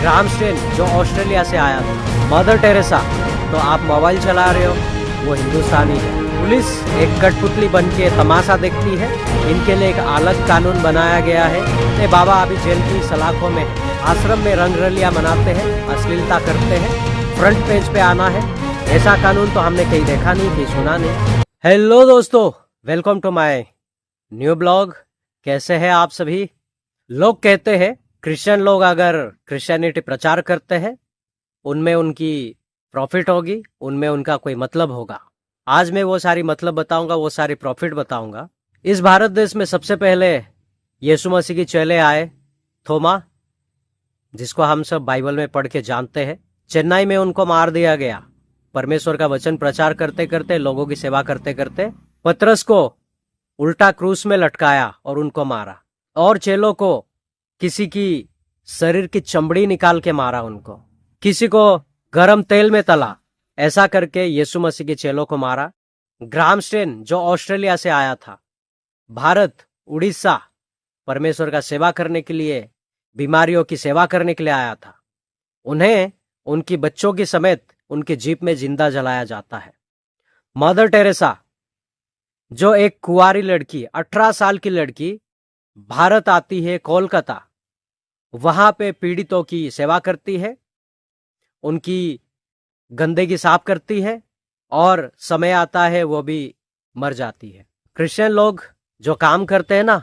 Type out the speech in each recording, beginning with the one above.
Graham stand जो Australia से आया था, मदर टेरेसा तो आप मोबाइल चला रहे हो, वो हिंदुस्तानी है। पुलिस एक कठपुतली बन के तमाशा देखती है, इनके लिए एक अलग कानून बनाया गया है। ये बाबा अभी जेल की सलाखों में है, आश्रम में रंगरलियां मनाते हैं, अश्लीलता करते हैं, फ्रंट पेज पे आना है, ऐसा कानून तो हमने कहीं देखा नहीं, कहीं सुना नहीं। हेलो दोस्तों, welcome to my new blog. कैसे हैं आप सभी? लोग कहते हैं क्रिश्चियन लोग अगर क्रिश्चियनिटी प्रचार करते हैं, उनमें उनकी प्रॉफिट होगी, उनमें उनका कोई मतलब होगा। आज मैं वो सारी मतलब बताऊंगा, वो सारी प्रॉफिट बताऊंगा। इस भारत देश में सबसे पहले यीशु मसीह के चेले आए, थोमा, जिसको हम सब बाइबल में पढ़ के जानते हैं। चेन्नई में उनको मार दिया गया, परमेश्वर का वचन प्रचार करते करते, लोगों की सेवा करते करते। पतरस को उल्टा क्रूस में लटकाया और उनको मारा, और चेलों को किसी की शरीर की चमड़ी निकाल के मारा, उनको किसी को गरम तेल में तला, ऐसा करके यीशु मसीह के चेलों को मारा। ग्राहम स्टेन जो ऑस्ट्रेलिया से आया था, भारत, उड़ीसा, परमेश्वर का सेवा करने के लिए, बीमारियों की सेवा करने के लिए आया था, उन्हें उनकी बच्चों की समेत उनकी जीप में जिंदा जलाया जाता है। मदर टेरेसा जो एक कुंवारी लड़की, 18 साल की लड़की, भारत आती है, कोलकाता, वहां पे पीड़ितों की सेवा करती है, उनकी गंदगी साफ करती है, और समय आता है वो भी मर जाती है। क्रिश्चियन लोग जो काम करते हैं ना,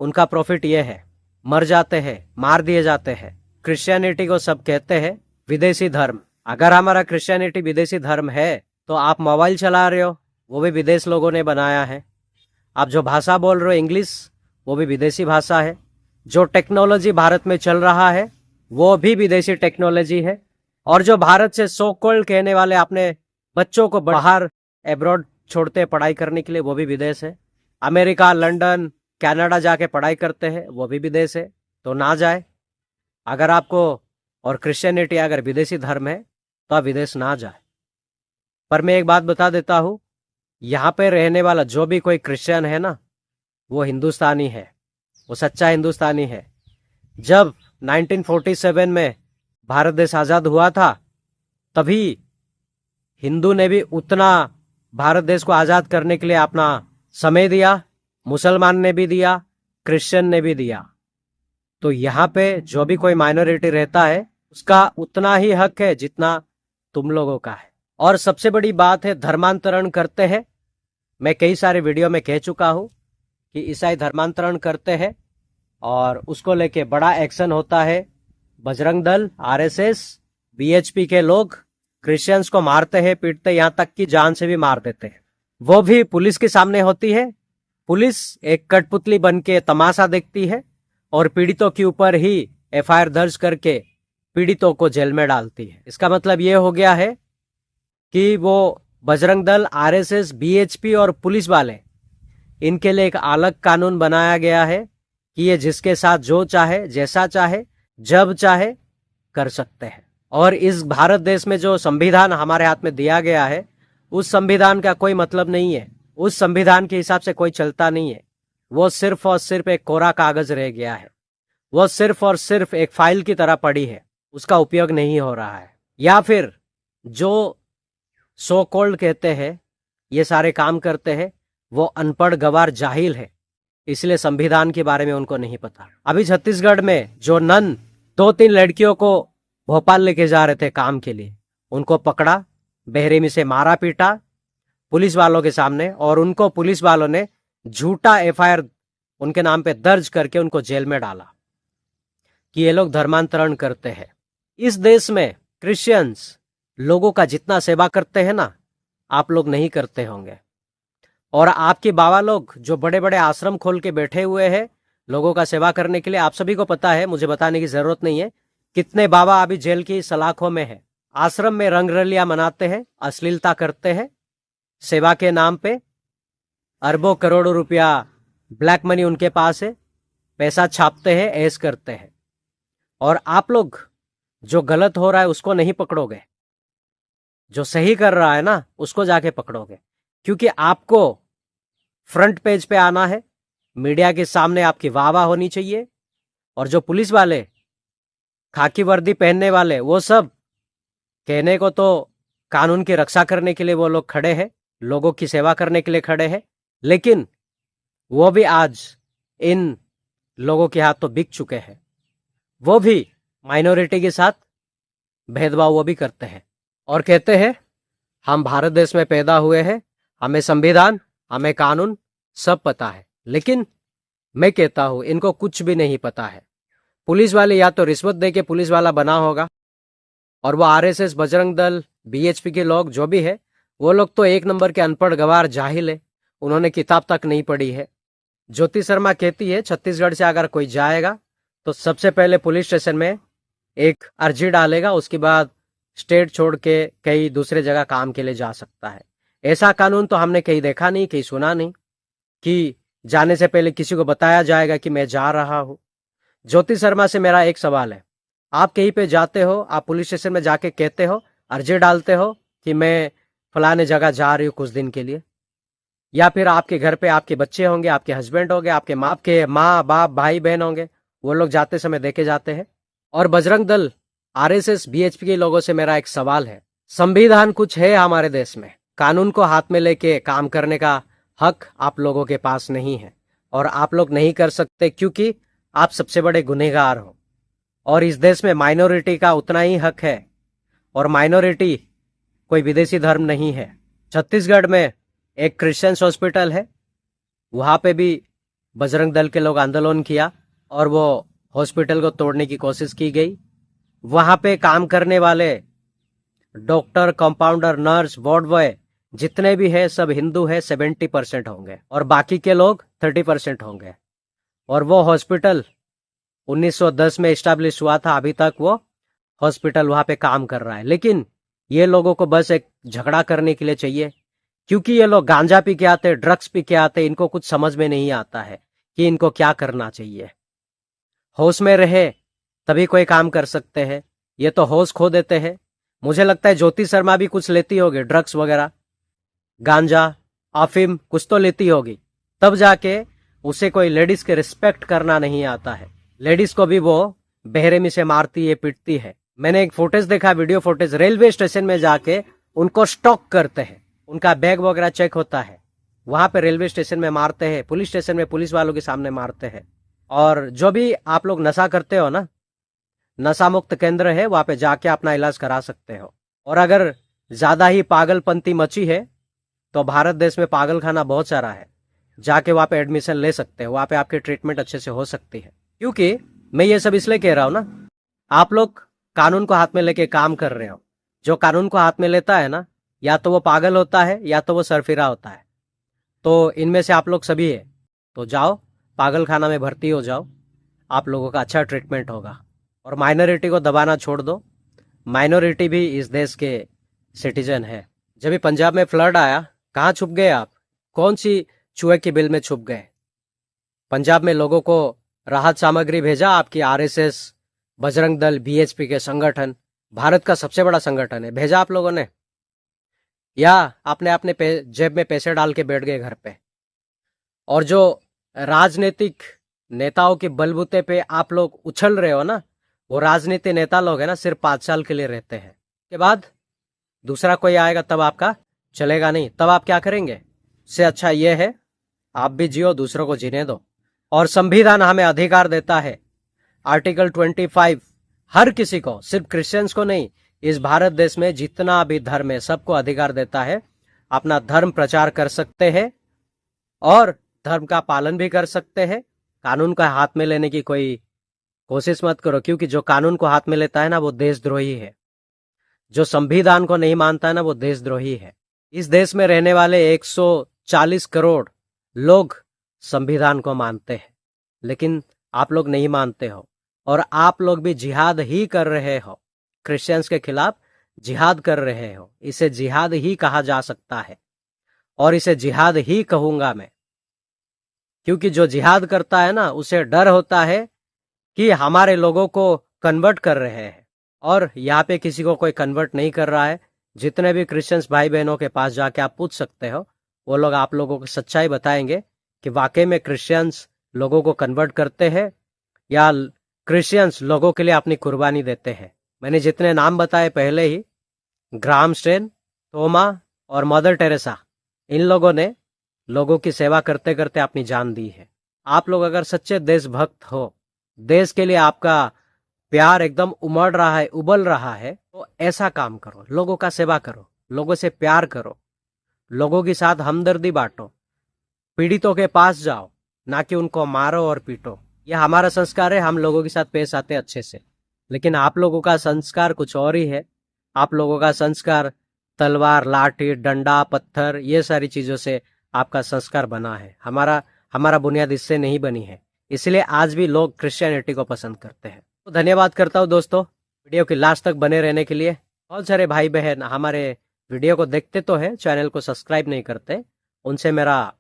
उनका प्रॉफिट ये है, मर जाते हैं, मार दिए जाते हैं। क्रिश्चियनिटी को सब कहते हैं विदेशी धर्म। अगर हमारा क्रिश्चियनिटी विदेशी धर्म है तो आप मोबाइल चला रहे हो, वो भी विदेश लोगों ने बनाया है। आप जो भाषा बोल रहे हो इंग्लिश, वो भी विदेशी भाषा है। जो टेक्नोलॉजी भारत में चल रहा है वो भी विदेशी टेक्नोलॉजी है। और जो भारत से सो कॉल्ड कहने वाले अपने बच्चों को बाहर एब्रॉड छोड़ते हैं पढ़ाई करने के लिए, वो भी विदेश है। अमेरिका, लंदन, कनाडा जाके पढ़ाई करते हैं, वो भी विदेश है। तो ना जाए। अगर आपको और क्रिश्चियनिटी अगर विदेशी धर्म है तो आप विदेश ना जाए। पर मैं एक बात बता देता हूँ, यहाँ पे रहने वाला जो भी कोई क्रिश्चियन है ना, वो हिंदुस्तानी है, वो सच्चा हिंदुस्तानी है। जब 1947 में भारत देश आजाद हुआ था, तभी हिंदू ने भी उतना भारत देश को आजाद करने के लिए अपना समय दिया, मुसलमान ने भी दिया, क्रिश्चियन ने भी दिया। तो यहाँ पे जो भी कोई माइनॉरिटी रहता है, उसका उतना ही हक है जितना तुम लोगों का है। और सबसे बड़ी बात है, धर्मांतरण करते हैं। मैं कई सारे वीडियो में कह चुका हूँ कि ईसाई धर्मांतरण करते हैं और उसको लेके बड़ा एक्शन होता है। बजरंग दल, आरएसएस, बीएचपी के लोग क्रिश्चियंस को मारते हैं, पीटते, यहाँ तक कि जान से भी मार देते हैं। वो भी पुलिस के सामने होती है। पुलिस एक कठपुतली बन के तमाशा देखती है और पीड़ितों के ऊपर ही एफआईआर दर्ज करके पीड़ितों को जेल में डालती है। इसका मतलब ये हो गया है कि वो बजरंग दल, आरएसएस, बीएचपी और पुलिस वाले, इनके लिए एक अलग कानून बनाया गया है कि ये जिसके साथ जो चाहे, जैसा चाहे, जब चाहे कर सकते हैं। और इस भारत देश में जो संविधान हमारे हाथ में दिया गया है, उस संविधान का कोई मतलब नहीं है, उस संविधान के हिसाब से कोई चलता नहीं है। वो सिर्फ और सिर्फ एक कोरा कागज रह गया है, वो सिर्फ और सिर्फ एक फाइल की तरह पड़ी है, उसका उपयोग नहीं हो रहा है। या फिर जो सो कॉल्ड कहते हैं, ये सारे काम करते हैं, वो अनपढ़, गवार, जाहिल है, इसलिए संविधान के बारे में उनको नहीं पता। अभी छत्तीसगढ़ में जो नन 2-3 लड़कियों को भोपाल लेके जा रहे थे काम के लिए, उनको पकड़ा, बेरहमी से मारा पीटा पुलिस वालों के सामने, और उनको पुलिस वालों ने झूठा एफआईआर उनके नाम पे दर्ज करके उनको जेल में डाला कि ये लोग धर्मांतरण करते हैं। इस देश में क्रिश्चियंस लोगों का जितना सेवा करते हैं ना, आप लोग नहीं करते होंगे। और आपके बाबा लोग जो बड़े बड़े आश्रम खोल के बैठे हुए हैं लोगों का सेवा करने के लिए, आप सभी को पता है, मुझे बताने की जरूरत नहीं है, कितने बाबा अभी जेल की सलाखों में है। आश्रम में रंगरलियां मनाते हैं, अश्लीलता करते हैं, सेवा के नाम पे अरबों करोड़ों रुपया ब्लैक मनी उनके पास है, पैसा छापते हैं, ऐश करते हैं। और आप लोग जो गलत हो रहा है उसको नहीं पकड़ोगे, जो सही कर रहा है ना उसको जाके पकड़ोगे। क्योंकि आपको फ्रंट पेज पे आना है, मीडिया के सामने आपकी वाह वाह होनी चाहिए। और जो पुलिस वाले खाकी वर्दी पहनने वाले वो सब कहने को तो कानून की रक्षा करने के लिए वो लोग खड़े हैं, लोगों की सेवा करने के लिए खड़े हैं, लेकिन वो भी आज इन लोगों के हाथ तो बिक चुके हैं। वो भी माइनॉरिटी के साथ भेदभाव वो भी करते हैं और कहते हैं हम भारत देश में पैदा हुए हैं, हमें संविधान, हमें कानून सब पता है। लेकिन मैं कहता हूं इनको कुछ भी नहीं पता है। पुलिस वाले या तो रिश्वत दे के पुलिस वाला बना होगा, और वो आरएसएस, बजरंग दल, बीएचपी के लोग जो भी है वो लोग तो एक नंबर के अनपढ़ गवार जाहिल है, उन्होंने किताब तक नहीं पढ़ी है। ज्योति शर्मा कहती है छत्तीसगढ़ से अगर कोई जाएगा तो सबसे पहले पुलिस स्टेशन में एक अर्जी डालेगा, उसके बाद स्टेट छोड़ के कई दूसरे जगह काम के लिए जा सकता है। ऐसा कानून तो हमने कहीं देखा नहीं, कहीं सुना नहीं कि जाने से पहले किसी को बताया जाएगा कि मैं जा रहा हूं। ज्योति शर्मा से मेरा एक सवाल है, आप कहीं पे जाते हो, आप पुलिस स्टेशन में जाके कहते हो, अर्जी डालते हो कि मैं फलाने जगह जा रही हूँ कुछ दिन के लिए, या फिर आपके घर पे आपके बच्चे होंगे, आपके हस्बैंड होंगे, आपके माँ बाप भाई बहन होंगे, वो लोग जाते समय देखे जाते हैं। और बजरंग दल, आरएसएस, बीएचपी के लोगों से मेरा एक सवाल है, संविधान कुछ है हमारे देश में, कानून को हाथ में लेके काम करने का हक आप लोगों के पास नहीं है, और आप लोग नहीं कर सकते क्योंकि आप सबसे बड़े गुनहगार हो। और इस देश में माइनॉरिटी का उतना ही हक है, और माइनॉरिटी कोई विदेशी धर्म नहीं है। छत्तीसगढ़ में एक क्रिश्चियंस हॉस्पिटल है, वहां पे भी बजरंग दल के लोग आंदोलन किया और वो हॉस्पिटल को तोड़ने की कोशिश की गई। वहां पे काम करने वाले doctor, compounder, nurse, ward boy जितने भी है सब हिंदू है, 70% होंगे, और बाकी के लोग 30% होंगे। और वो हॉस्पिटल 1910 में इस्टेब्लिश हुआ था, अभी तक वो हॉस्पिटल वहां पे काम कर रहा है। लेकिन ये लोगों को बस एक झगड़ा करने के लिए चाहिए, क्योंकि ये लोग गांजा पी के आते, ड्रग्स पी के आते, इनको कुछ समझ में नहीं आता है कि इनको क्या करना चाहिए। होश में रहे तभी कोई काम कर सकते हैं, ये तो होश खो देते हैं। मुझे लगता है ज्योति शर्मा भी कुछ लेती होगी, ड्रग्स वगैरह, गांजा, अफीम कुछ तो लेती होगी, तब जाके उसे कोई लेडीज के रिस्पेक्ट करना नहीं आता है। लेडीज को भी वो बेरहमी से मारती है, पीटती है। मैंने एक फुटेज देखा, वीडियो फुटेज, रेलवे स्टेशन में जाके उनको स्टॉक करते हैं, उनका बैग वगैरह चेक होता है, वहां पे रेलवे स्टेशन में मारते हैं, पुलिस स्टेशन में पुलिस वालों के सामने मारते हैं। और जो भी आप लोग नशा करते हो ना, नशा मुक्त केंद्र है, वहां पे जाके अपना इलाज करा सकते हो। और अगर ज्यादा ही पागलपंती मची है तो भारत देश में पागल खाना बहुत सारा है, जाके वहां पे एडमिशन ले सकते हो, वहां पे आपकी ट्रीटमेंट अच्छे से हो सकती है। क्योंकि मैं ये सब इसलिए कह रहा हूं ना, आप लोग कानून को हाथ में लेके काम कर रहे हो। जो कानून को हाथ में लेता है ना, या तो वो पागल होता है या तो वो सरफिरा होता है। तो इनमें से आप लोग सभी है, तो जाओ पागल खाना में भर्ती हो जाओ, आप लोगों का अच्छा ट्रीटमेंट होगा। और माइनॉरिटी को दबाना छोड़ दो, माइनॉरिटी भी इस देश के सिटीजन है। जब भी पंजाब में फ्लड आया, कहाँ छुप गए आप? कौन सी चूहे की बिल में छुप गए? पंजाब में लोगों को राहत सामग्री भेजा आपकी आरएसएस, बजरंग दल, बीएचपी के संगठन, भारत का सबसे बड़ा संगठन है, भेजा आप लोगों ने? या आपने अपने जेब में पैसे डाल के बैठ गए घर पे? और जो राजनीतिक नेताओं के बलबूते पे आप लोग उछल रहे हो ना, वो राजनीतिक नेता लोग है ना, सिर्फ 5 साल के लिए रहते हैं, के बाद दूसरा कोई आएगा तब आपका चलेगा नहीं, तब आप क्या करेंगे? इससे अच्छा ये है आप भी जियो, दूसरों को जीने दो। और संविधान हमें अधिकार देता है, आर्टिकल 25 हर किसी को, सिर्फ क्रिश्चियंस को नहीं, इस भारत देश में जितना भी धर्म है सबको अधिकार देता है, अपना धर्म प्रचार कर सकते हैं और धर्म का पालन भी कर सकते हैं। कानून का हाथ में लेने की कोई कोशिश मत करो, क्योंकि जो कानून को हाथ में लेता है ना, वो देशद्रोही है। जो संविधान को नहीं मानता है ना, वो देशद्रोही है। इस देश में रहने वाले 140 करोड़ लोग संविधान को मानते हैं, लेकिन आप लोग नहीं मानते हो, और आप लोग भी जिहाद ही कर रहे हो, क्रिश्चियंस के खिलाफ जिहाद कर रहे हो। इसे जिहाद ही कहा जा सकता है, और इसे जिहाद ही कहूंगा मैं, क्योंकि जो जिहाद करता है ना, उसे डर होता है कि हमारे लोगों को कन्वर्ट कर रहे हैं, और यहाँ पे किसी को कोई कन्वर्ट नहीं कर रहा है। जितने भी क्रिश्चियंस भाई बहनों के पास जाके आप पूछ सकते हो, वो लोग आप लोगों को सच्चाई बताएंगे कि वाकई में क्रिश्चियंस लोगों को कन्वर्ट करते हैं या क्रिश्चियंस लोगों के लिए अपनी कुर्बानी देते हैं। मैंने जितने नाम बताए पहले ही, ग्राहम स्टेन, थोमा और मदर टेरेसा, इन लोगों ने लोगों की सेवा करते करते अपनी जान दी है। आप लोग अगर सच्चे देशभक्त हो, देश के लिए आपका प्यार एकदम उमड़ रहा है, उबल रहा है, तो ऐसा काम करो, लोगों का सेवा करो, लोगों से प्यार करो, लोगों के साथ हमदर्दी बांटो, पीड़ितों के पास जाओ, ना कि उनको मारो और पीटो। यह हमारा संस्कार है, हम लोगों के साथ पेश आते अच्छे से। लेकिन आप लोगों का संस्कार कुछ और ही है। आप लोगों का संस्कार तलवार, लाठी, डंडा, पत्थर, ये सारी चीजों से आपका संस्कार बना है। हमारा बुनियाद इससे नहीं बनी है। इसलिए आज भी लोग क्रिश्चियनिटी को पसंद करते हैं। तो धन्यवाद करता हूँ दोस्तों, वीडियो के लास्ट तक बने रहने के लिए। बहुत सारे भाई बहन हमारे वीडियो को देखते तो है, चैनल को सब्सक्राइब नहीं करते। उनसे मेरा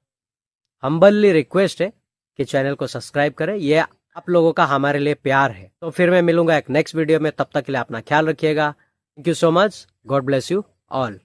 हम्बली रिक्वेस्ट है कि चैनल को सब्सक्राइब करें। ये आप लोगों का हमारे लिए प्यार है। तो फिर मैं मिलूंगा एक नेक्स्ट वीडियो में। तब तक के लिए अपना ख्याल रखिएगा। Thank you so much. God bless you all.